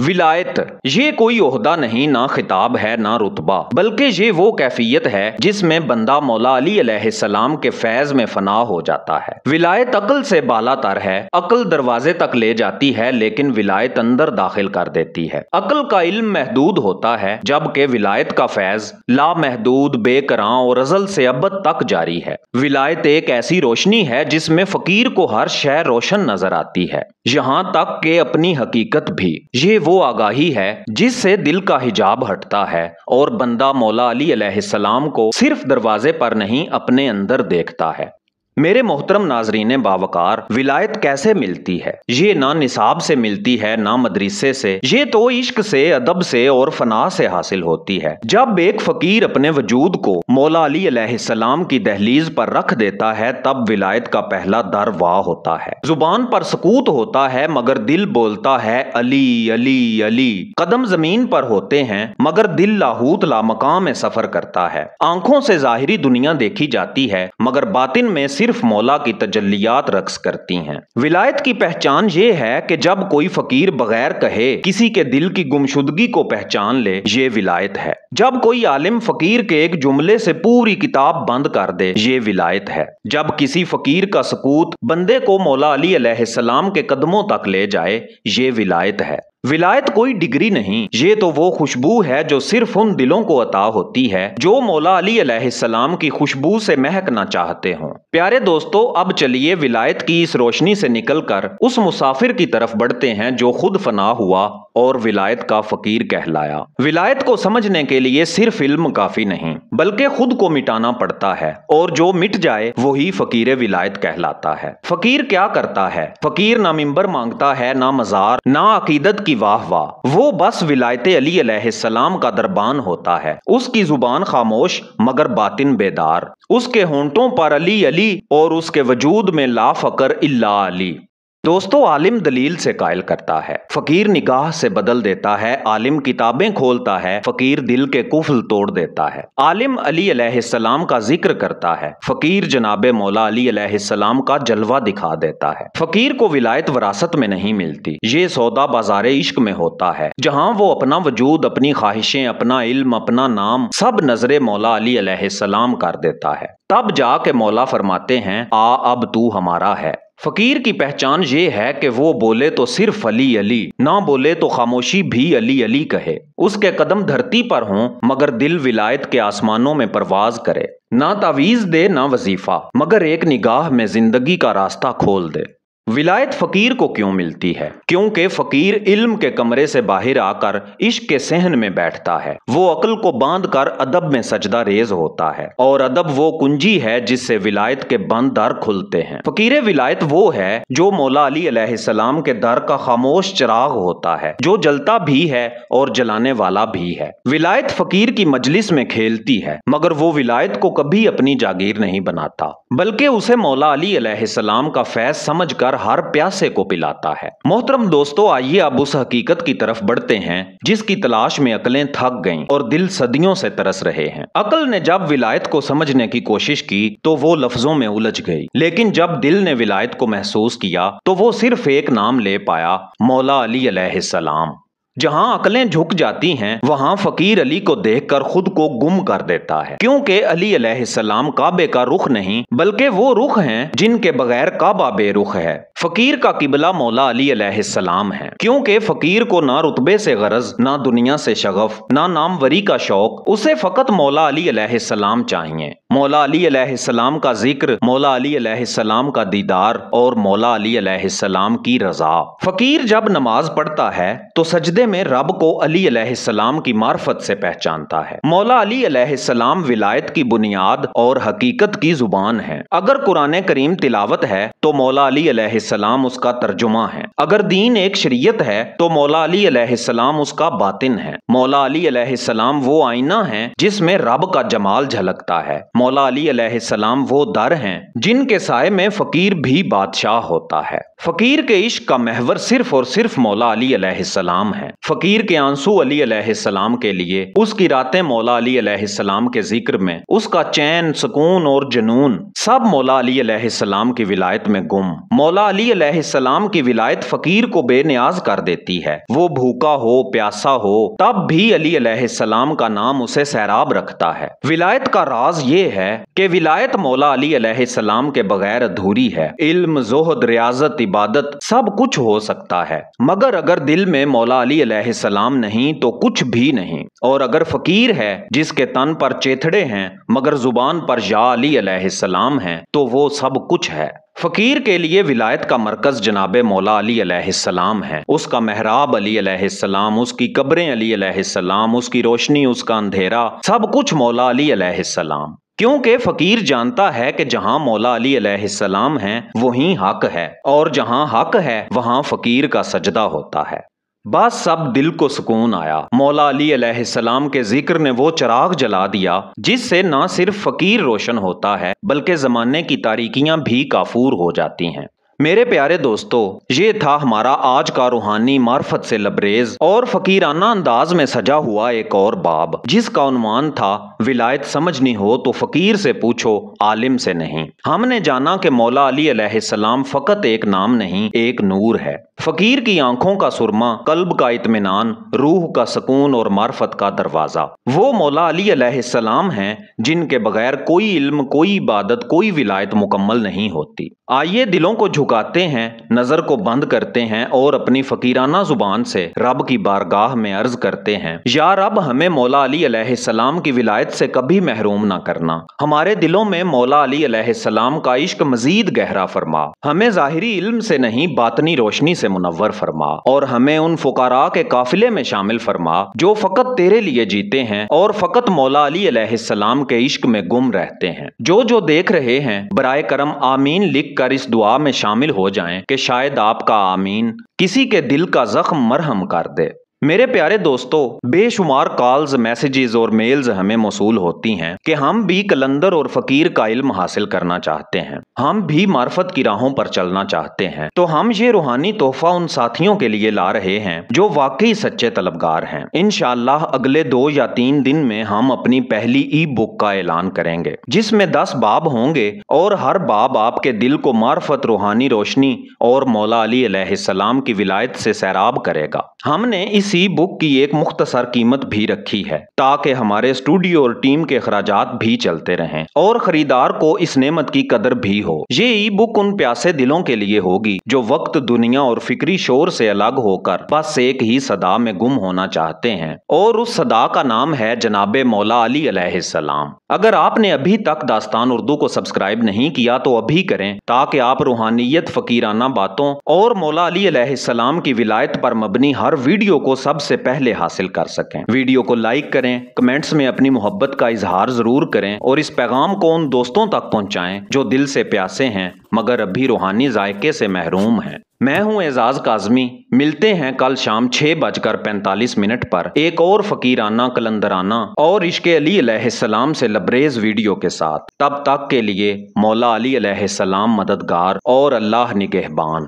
ولایت یہ کوئی عہدہ نہیں، نہ خطاب ہے، نہ رتبہ، بلکہ یہ وہ کیفیت ہے جس میں بندہ مولا علی علیہ السلام کے فیض میں فنا ہو جاتا ہے۔ ولایت عقل سے بالا تر ہے، عقل دروازے تک لے جاتی ہے لیکن ولایت اندر داخل کر دیتی ہے۔ عقل کا علم محدود ہوتا ہے جبکہ ولایت کا فیض لامحدود، بے کراں اور ازل سے ابد تک جاری ہے۔ ولایت ایک ایسی روشنی ہے جس میں فقیر کو ہر شے روشن نظر آتی ہے، یہاں تک کہ اپنی حقیقت بھی۔ یہ وہ آگاہی ہے جس سے دل کا حجاب ہٹتا ہے اور بندہ مولا علی علیہ السلام کو صرف دروازے پر نہیں اپنے اندر دیکھتا ہے۔ میرے محترم ناظرین باوقار، ولایت کیسے ملتی ہے؟ یہ نہ نصاب سے ملتی ہے، نہ مدرسے سے، یہ تو عشق سے، ادب سے اور فنا سے حاصل ہوتی ہے۔ جب ایک فقیر اپنے وجود کو مولا علی علیہ السلام کی دہلیز پر رکھ دیتا ہے تب ولایت کا پہلا در واہ ہوتا ہے۔ زبان پر سکوت ہوتا ہے مگر دل بولتا ہے علی علی علی۔ قدم زمین پر ہوتے ہیں مگر دل لاہوت لامقام میں سفر کرتا ہے۔ آنکھوں سے ظاہری دنیا دیکھی جاتی ہے مگر باطن میں صرف مولا کی تجلیات رقص کرتی ہیں۔ ولایت کی پہچان یہ ہے کہ جب کوئی فقیر بغیر کہے کسی کے دل کی گمشدگی کو پہچان لے، یہ ولایت ہے۔ جب کوئی عالم فقیر کے ایک جملے سے پوری کتاب بند کر دے، یہ ولایت ہے۔ جب کسی فقیر کا سکوت بندے کو مولا علی علیہ السلام کے قدموں تک لے جائے، یہ ولایت ہے۔ ولایت کوئی ڈگری نہیں، یہ تو وہ خوشبو ہے جو صرف ان دلوں کو عطا ہوتی ہے جو مولا علی علیہ السلام کی خوشبو سے مہکنا چاہتے ہوں۔ پیارے دوستو، اب چلیے ولایت کی اس روشنی سے نکل کر اس مسافر کی طرف بڑھتے ہیں جو خود فنا ہوا اور ولایت کا فقیر کہلایا۔ ولایت کو سمجھنے کے لیے صرف علم کافی نہیں بلکہ خود کو مٹانا پڑتا ہے، اور جو مٹ جائے وہی فقیر ولایت کہلاتا ہے۔ فقیر کیا کرتا ہے؟ فقیر نہ منبر مانگتا ہے، نہ مزار، نہ عقیدت کی واہ واہ، وہ بس ولایت علی علیہ السلام کا دربان ہوتا ہے۔ اس کی زبان خاموش مگر باطن بیدار، اس کے ہونٹوں پر علی علی اور اس کے وجود میں لا فقر الا علی۔ دوستو، عالم دلیل سے قائل کرتا ہے، فقیر نگاہ سے بدل دیتا ہے، عالم کتابیں کھولتا ہے، فقیر دل کے قفل توڑ دیتا ہے۔ عالم علی علیہ السلام کا ذکر کرتا ہے، فقیر جناب مولا علی علیہ السلام کا جلوہ دکھا دیتا ہے۔ فقیر کو ولایت وراثت میں نہیں ملتی، یہ سودا بازار عشق میں ہوتا ہے، جہاں وہ اپنا وجود، اپنی خواہشیں، اپنا علم، اپنا نام سب نظر مولا علی علیہ السلام کر دیتا ہے۔ تب جا کے مولا فرماتے ہیں، آ اب تو ہمارا ہے۔ فقیر کی پہچان یہ ہے کہ وہ بولے تو صرف علی علی، نہ بولے تو خاموشی بھی علی علی کہے۔ اس کے قدم دھرتی پر ہوں مگر دل ولایت کے آسمانوں میں پرواز کرے، نہ تعویذ دے نہ وظیفہ مگر ایک نگاہ میں زندگی کا راستہ کھول دے۔ ولایت فقیر کو کیوں ملتی ہے؟ کیونکہ فقیر علم کے کمرے سے باہر آ کر عشق کے صحن میں بیٹھتا ہے، وہ عقل کو باندھ کر ادب میں سجدہ ریز ہوتا ہے، اور ادب وہ کنجی ہے جس سے ولایت کے بند در کھلتے ہیں۔ فقیر ولایت وہ ہے جو مولا علی علیہ السلام کے در کا خاموش چراغ ہوتا ہے، جو جلتا بھی ہے اور جلانے والا بھی ہے۔ ولایت فقیر کی مجلس میں کھیلتی ہے مگر وہ ولایت کو کبھی اپنی جاگیر نہیں بناتا بلکہ اسے مولا علی علیہ السلام کا فیض سمجھ کر ہر پیاسے کو پلاتا ہے۔ محترم دوستو، آئیے اب اس حقیقت کی طرف بڑھتے ہیں جس کی تلاش میں عقلیں تھک گئیں اور دل صدیوں سے ترس رہے ہیں۔ عقل نے جب ولایت کو سمجھنے کی کوشش کی تو وہ لفظوں میں الجھ گئی، لیکن جب دل نے ولایت کو محسوس کیا تو وہ صرف ایک نام لے پایا، مولا علی علیہ السلام۔ جہاں عقلیں جھک جاتی ہیں وہاں فقیر علی کو دیکھ کر خود کو گم کر دیتا ہے، کیونکہ علی علیہ السلام کعبے کا رخ نہیں بلکہ وہ رخ ہیں جن کے بغیر کعبہ بے رخ ہے۔ فقیر کا قبلہ مولا علی علیہ السلام ہے، کیونکہ فقیر کو نہ رتبے سے غرض، نہ دنیا سے شغف، نہ ناموری کا شوق، اسے فقط مولا علی علیہ السلام چاہیے۔ مولا علی علیہ السلام کا ذکر، مولا علی علیہ السلام کا دیدار اور مولا علی علیہ السلام کی رضا۔ فقیر جب نماز پڑھتا ہے تو سجدے میں رب کو علی علیہ السلام کی معرفت سے پہچانتا ہے۔ مولا علی علیہ السلام ولایت کی بنیاد اور حقیقت کی زبان ہے۔ اگر قرآن کریم تلاوت ہے تو مولا علی علیہ السلام اس کا ترجمہ ہے، اگر دین ایک شریعت ہے تو مولا علی علیہ السلام اس کا باطن ہے۔ مولا علی علیہ السلام وہ آئینہ ہیں جس میں رب کا جمال جھلکتا ہے۔ مولا علی علیہ السلام وہ در ہیں جن کے سائے میں فقیر بھی بادشاہ ہوتا ہے۔ فقیر کے عشق کا محور صرف اور صرف مولا علی علیہ السلام ہے۔ فقیر کے آنسو علی علیہ السلام کے لیے، اس کی راتیں مولا علی علیہ السلام کے ذکر میں، اس کا چین، سکون اور جنون سب مولا علی علیہ السلام کی ولایت میں گم۔ مولا علی علیہ السلام کی ولایت فقیر کو بے نیاز کر دیتی ہے۔ وہ بھوکا ہو، پیاسا ہو، تب بھی علی علیہ السلام کا نام اسے سیراب رکھتا ہے۔ ولایت کا راز یہ ہے کہ ولایت مولا علی علیہ السلام کے بغیر ادھوری ہے۔ علم، زہد، ریاضت، عبادت سب کچھ ہو سکتا ہے، مگر اگر دل میں مولا علی علیہ السلام نہیں تو کچھ بھی نہیں۔ اور اگر فقیر ہے جس کے تن پر چیتھڑے ہیں مگر زبان پر یا علی علیہ السلام ہیں تو وہ سب کچھ ہے۔ فقیر کے لیے ولایت کا مرکز جناب مولا علی علیہ السلام ہے۔ اس کا محراب علی علیہ السلام، اس کی قبریں علی علیہ السلام، اس کی روشنی، اس کا اندھیرا، سب کچھ مولا علی علیہ السلام۔ کیونکہ فقیر جانتا ہے کہ جہاں مولا علی علیہ السلام ہیں وہیں حق ہے، اور جہاں حق ہے وہاں فقیر کا سجدہ ہوتا ہے۔ بس سب دل کو سکون آیا۔ مولا علی علیہ السلام کے ذکر نے وہ چراغ جلا دیا جس سے نہ صرف فقیر روشن ہوتا ہے بلکہ زمانے کی تاریکیاں بھی کافور ہو جاتی ہیں۔ میرے پیارے دوستو، یہ تھا ہمارا آج کا روحانی معرفت سے لبریز اور فقیرانہ انداز میں سجا ہوا ایک اور باب، جس کا عنوان تھا ولایت سمجھنی ہو تو فقیر سے پوچھو، عالم سے نہیں۔ ہم نے جانا کہ مولا علی علیہ السلام فقط ایک نام نہیں، ایک نور ہے۔ فقیر کی آنکھوں کا سرما، قلب کا اطمینان، روح کا سکون اور معرفت کا دروازہ وہ مولا علی علیہ السلام ہیں جن کے بغیر کوئی علم، کوئی عبادت، کوئی ولایت مکمل نہیں ہوتی۔ آئیے دلوں کو جھکاتے ہیں، نظر کو بند کرتے ہیں اور اپنی فقیرانہ زبان سے رب کی بارگاہ میں عرض کرتے ہیں، یا رب ہمیں مولا علی علیہ السلام کی ولایت سے کبھی محروم نہ کرنا۔ ہمارے دلوں میں مولا علی علیہ السلام کا عشق مزید گہرا فرما، ہمیں ظاہری علم سے نہیں باطنی روشنی سے منور فرما، اور ہمیں ان فقراء کے قافلے میں شامل فرما جو فقط تیرے لیے جیتے ہیں اور فقط مولا علی علیہ السلام کے عشق میں گم رہتے ہیں۔ جو دیکھ رہے ہیں برائے کرم آمین لکھ کر اس دعا میں شامل ہو جائیں کہ شاید آپ کا آمین کسی کے دل کا زخم مرہم کر دے۔ میرے پیارے دوستو، بے شمار کالز، میسیجز اور میلز ہمیں موصول ہوتی ہیں کہ ہم بھی قلندر اور فقیر کا علم حاصل کرنا چاہتے ہیں، ہم بھی معرفت کی راہوں پر چلنا چاہتے ہیں۔ تو ہم یہ روحانی تحفہ ان ساتھیوں کے لیے لا رہے ہیں جو واقعی سچے طلبگار ہیں۔ انشاءاللہ اگلے 2 یا 3 دن میں ہم اپنی پہلی ای بک کا اعلان کریں گے جس میں 10 باب ہوں گے، اور ہر باب آپ کے دل کو معرفت، روحانی روشنی اور مولا علی علیہ السلام کی ولایت سے سیراب کرے گا۔ ہم نے اس ای بک کی ایک مختصر قیمت بھی رکھی ہے تاکہ ہمارے اسٹوڈیو اور ٹیم کے اخراجات بھی چلتے رہیں اور خریدار کو اس نعمت کی قدر بھی ہو۔ یہ ای بک ان پیاسے دلوں کے لیے ہوگی جو وقت، دنیا اور فکری شور سے الگ ہو کر بس ایک ہی صدا میں گم ہونا چاہتے ہیں، اور اس صدا کا نام ہے جناب مولا علی علیہ السلام۔ اگر آپ نے ابھی تک داستان اردو کو سبسکرائب نہیں کیا تو ابھی کریں تاکہ آپ روحانیت، فقیرانہ باتوں اور مولا علی علیہ السلام کی ولایت پر مبنی ہر ویڈیو کو سب سے پہلے حاصل کر سکیں۔ ویڈیو کو لائک کریں، کمنٹس میں اپنی محبت کا اظہار ضرور کریں، اور اس پیغام کو ان دوستوں تک پہنچائیں جو دل سے پیاسے ہیں مگر ابھی روحانی ذائقے سے محروم ہیں۔ میں ہوں اعزاز کاظمی، ملتے ہیں کل شام 6:45 پر ایک اور فقیرانہ، قلندرانہ اور عشق علی علیہ السلام سے لبریز ویڈیو کے ساتھ۔ تب تک کے لیے مولا علی علیہ السلام مددگار اور اللہ نگہبان۔